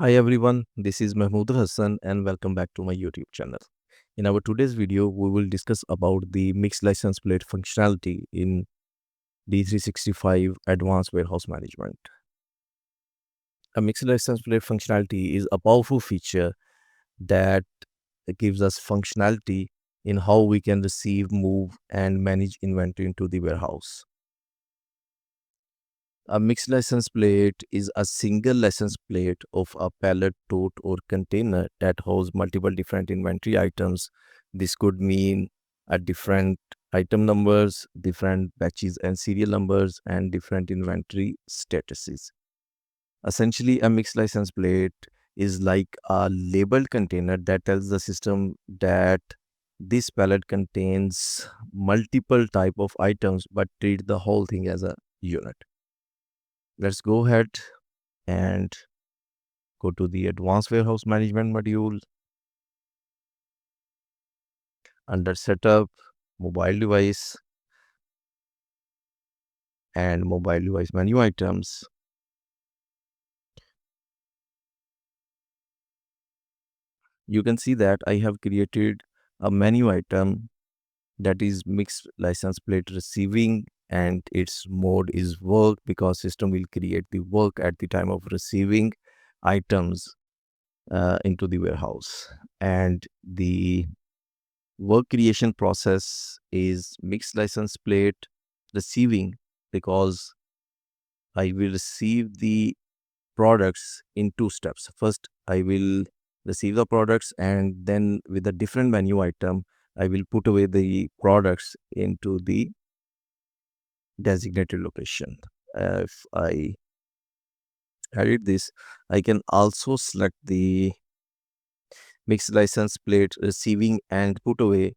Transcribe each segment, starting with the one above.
Hi everyone, this is Mahmood Hassan and welcome back to my YouTube channel. In our today's video, we will discuss about the mixed license plate functionality in D365 Advanced Warehouse Management. A mixed license plate functionality is a powerful feature that gives us functionality in how we can receive, move, and manage inventory into the warehouse. A mixed license plate is a single license plate of a pallet, tote, or container that holds multiple different inventory items. This could mean a different item numbers, different batches and serial numbers, and different inventory statuses. Essentially, a mixed license plate is like a labeled container that tells the system that this pallet contains multiple type of items, but treat the whole thing as a unit. Let's go ahead and go to the advanced warehouse management module. Under setup, mobile device and mobile device menu items, you can see that I have created a menu item that is mixed license plate receiving, and its mode is work because system will create the work at the time of receiving items into the warehouse. And the work creation process is mixed license plate receiving because I will receive the products in two steps. First, I will receive the products, and then with a different menu item, I will put away the products into the designated location. If I edit this, I can also select the mixed license plate receiving and put away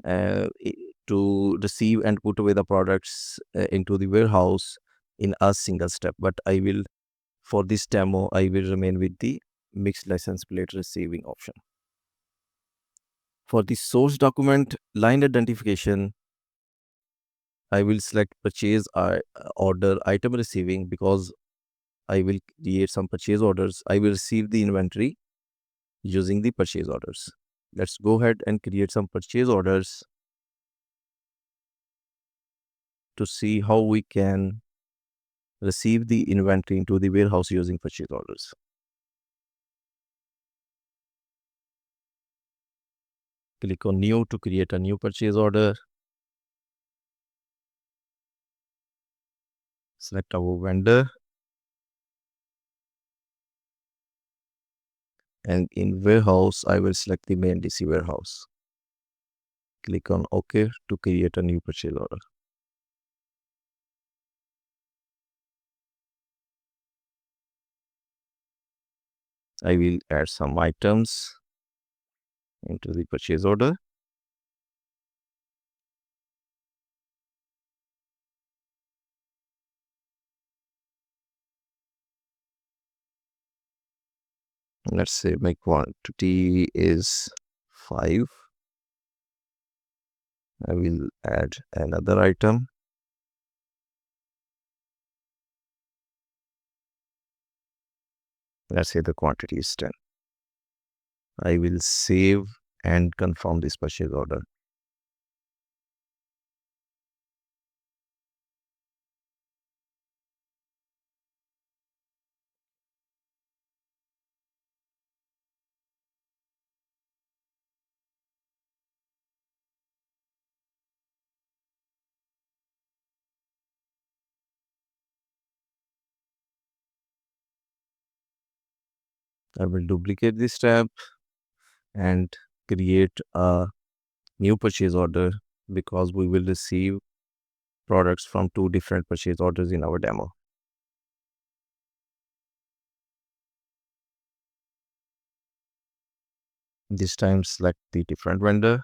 to receive and put away the products into the warehouse in a single step. But I will, for this demo, I will remain with the mixed license plate receiving option. For the source document line identification, I will select purchase order item receiving because I will create some purchase orders. I will receive the inventory using the purchase orders. Let's go ahead and create some purchase orders to see how we can receive the inventory into the warehouse using purchase orders. Click on new to create a new purchase order. Select our vendor, and in warehouse I will select the main DC warehouse. Click on OK to create a new purchase order. I will add some items into the purchase order. Let's say my quantity is 5. I will add another item. Let's say the quantity is 10. I will save and confirm this purchase order. I will duplicate this step and create a new purchase order because we will receive products from two different purchase orders in our demo. This time select the different vendor.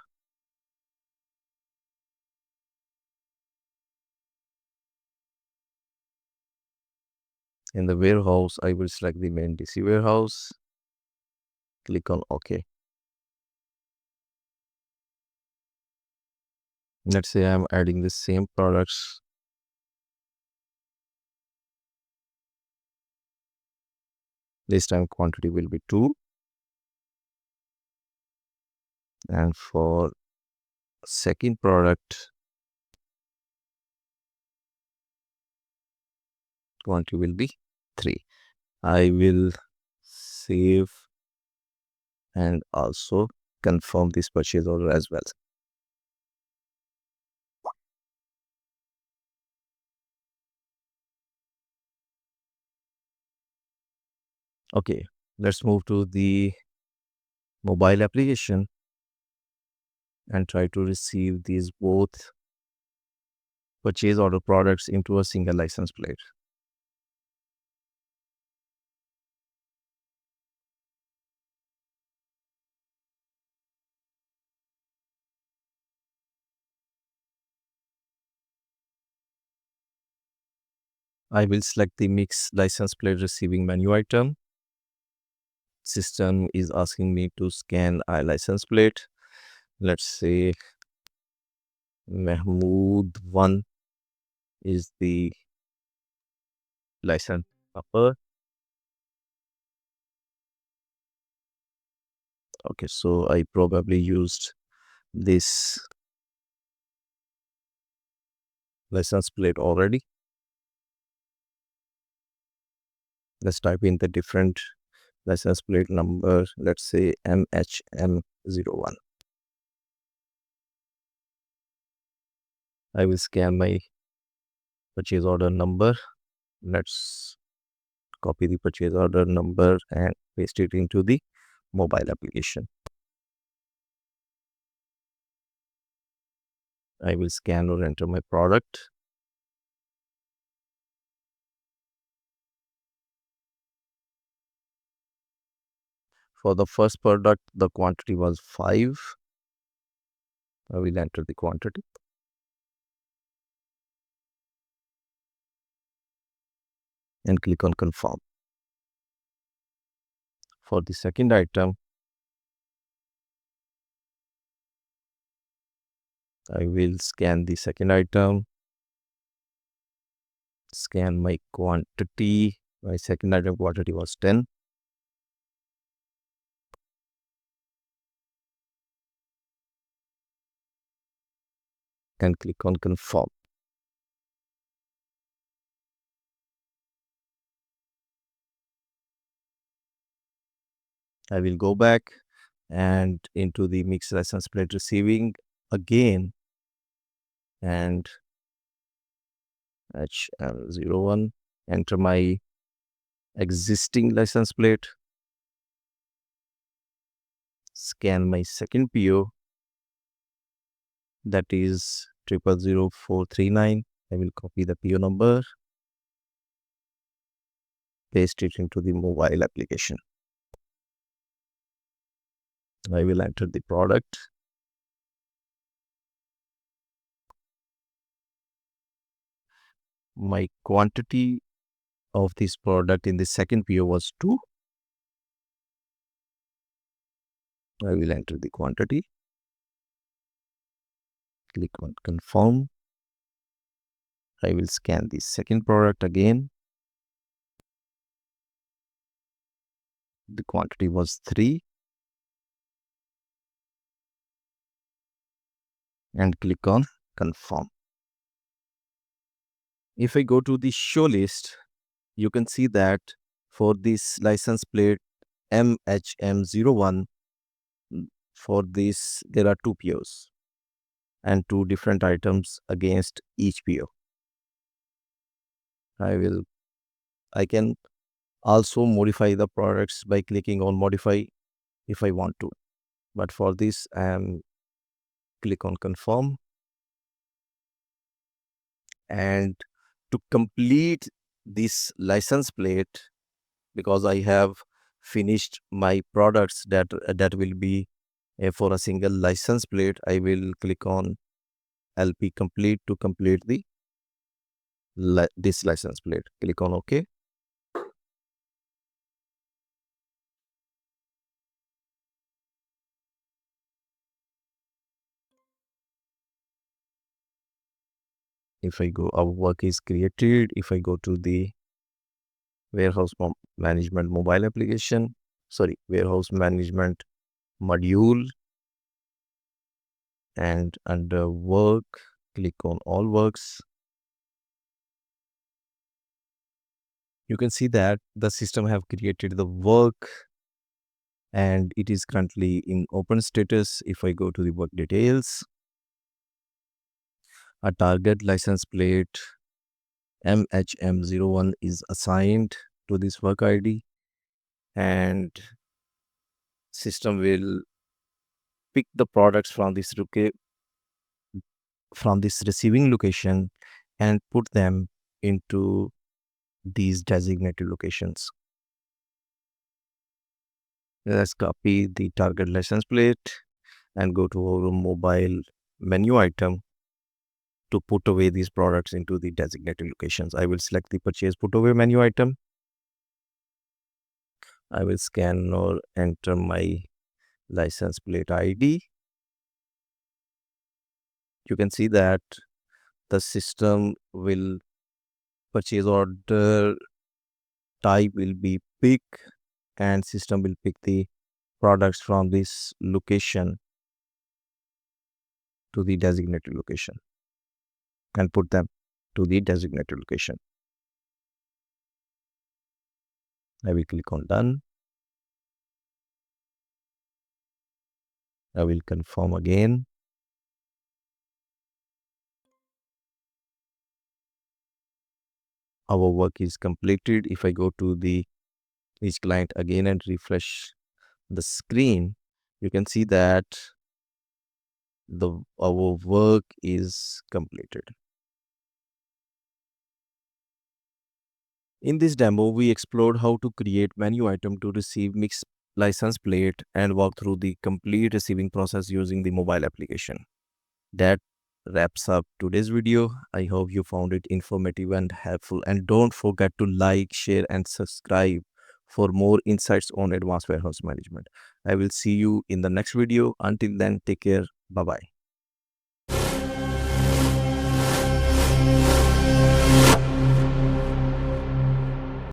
In the warehouse, I will select the main DC warehouse. Click on OK. Let's say I'm adding the same products. This time quantity will be 2. And for second product, quantity will be 3. I will save and also confirm this purchase order as well. Okay, let's move to the mobile application and try to receive these both purchase order products into a single license plate. I will select the mix license plate receiving menu item. System is asking me to scan a license plate. Let's say Mahmood 1 is the license number. Okay, so I probably used this license plate already. Let's type in the different license plate number. Let's say MHM01. I will scan my purchase order number. Let's copy the purchase order number and paste it into the mobile application. I will scan or enter my product. For the first product, the quantity was 5. I will enter the quantity and click on confirm. For the second item, I will scan the second item, scan my quantity. My second item quantity was 10. And click on confirm. I will go back and into the mixed license plate receiving again and HM01, enter my existing license plate, scan my second PO, that is 000439. I will copy the PO number, paste it into the mobile application. I will enter the product. My quantity of this product in the second PO was 2. I will enter the quantity, click on confirm. I will scan the second product again. The quantity was 3 and click on confirm. If I go to the show list, you can see that for this license plate MHM01, for this there are 2 POs and 2 different items against each PO. I can also modify the products by clicking on modify if I want to. But for this, I am click on confirm, and to complete this license plate, because I have finished my products that will be for a single license plate, I will click on LP complete to complete the this license plate. Click on OK. If I go, our work is created. If I go to the management mobile application, sorry, warehouse management module, and under work, click on all works. You can see that the system have created the work and it is currently in open status. If I go to the work details, a target license plate MHM01 is assigned to this work ID, and system will pick the products from this receiving location and put them into these designated locations. Let's copy the target license plate and go to our mobile menu item to put away these products into the designated locations. I will select the purchase put away menu item. I will scan or enter my license plate ID. You can see that the system will purchase order type will be pick, and system will pick the products from this location to the designated location and put them to the designated location. I will click on done. I will confirm again. Our work is completed. If I go to the each client again and refresh the screen, you can see that our work is completed. In this demo, we explored how to create menu item to receive mixed license plate and walk through the complete receiving process using the mobile application. That wraps up today's video. I hope you found it informative and helpful. And don't forget to like, share, and subscribe for more insights on advanced warehouse management. I will see you in the next video. Until then, take care. Bye-bye.